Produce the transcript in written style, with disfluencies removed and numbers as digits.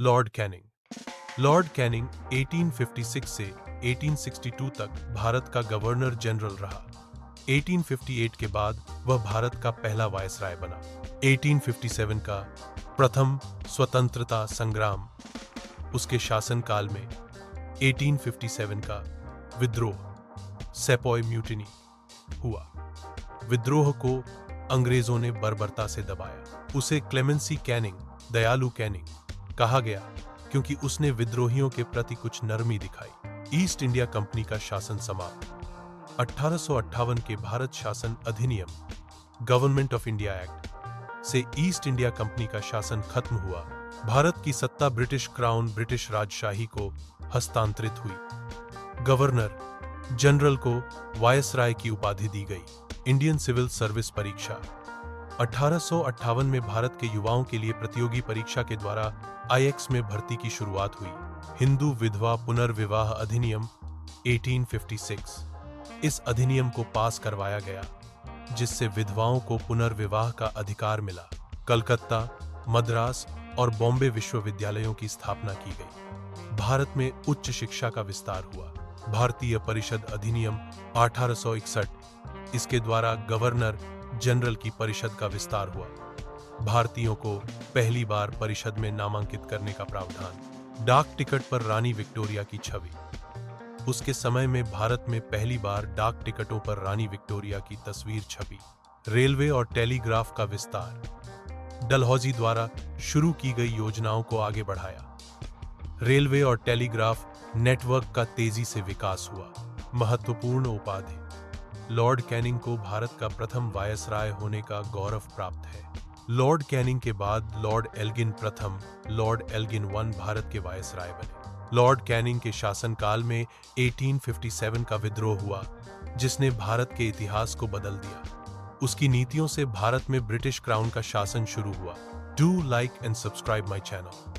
Lord Canning 1856 से 1862 तक भारत का गवर्नर जनरल रहा। 1858 के बाद वह भारत का पहला वायसराय बना। 1857 का प्रथम स्वतंत्रता संग्राम, उसके शासनकाल में 1857 का विद्रोह सेपॉय म्यूटिनी हुआ। विद्रोह को अंग्रेजों ने बर्बरता से दबाया। उसे क्लेमेंसी कैनिंग, दयालु कैनिंग कहा गया क्योंकि उसने विद्रोहियों के प्रति कुछ नरमी दिखाई। ईस्ट इंडिया कंपनी का शासन समाप्त। 1858 के भारत शासन अधिनियम गवर्नमेंट ऑफ इंडिया एक्ट से ईस्ट इंडिया कंपनी का शासन खत्म हुआ। भारत की सत्ता ब्रिटिश क्राउन, ब्रिटिश राजशाही को हस्तांतरित हुई। गवर्नर जनरल को वायसराय की उपाधि दी गई। इंडियन सिविल सर्विस परीक्षा 1858 में भारत के युवाओं के लिए प्रतियोगी परीक्षा के द्वारा आईएक्स में भर्ती की शुरुआत हुई। हिंदू विधवा पुनर्विवाह अधिनियम 1856, इस अधिनियम को पास करवाया गया जिससे विधवाओं को पुनर्विवाह का अधिकार मिला। कलकत्ता, मद्रास और बॉम्बे विश्वविद्यालयों की स्थापना की गई। भारत में उच्च शिक्षा का विस्तार हुआ। भारतीय परिषद अधिनियम 1861, इसके द्वारा गवर्नर जनरल की परिषद का विस्तार हुआ। भारतीयों को पहली बार परिषद में नामांकित करने का प्रावधान। डाक टिकट पर रानी विक्टोरिया की छवि। उसके समय में भारत में पहली बार डाक टिकटों पर रानी विक्टोरिया की तस्वीर छपी। रेलवे और टेलीग्राफ का विस्तार। डलहौजी द्वारा शुरू की गई योजनाओं को आगे बढ़ाया। रेलवे और टेलीग्राफ नेटवर्क का तेजी से विकास हुआ। महत्वपूर्ण उपाधि। लॉर्ड कैनिंग को भारत का प्रथम वायसराय होने का गौरव प्राप्त है। लॉर्ड कैनिंग के बाद लॉर्ड एल्गिन प्रथम, लॉर्ड एल्गिन I भारत के वायसराय बने। लॉर्ड कैनिंग के शासनकाल में 1857 का विद्रोह हुआ जिसने भारत के इतिहास को बदल दिया। उसकी नीतियों से भारत में ब्रिटिश क्राउन का शासन शुरू हुआ। Do like and subscribe my channel.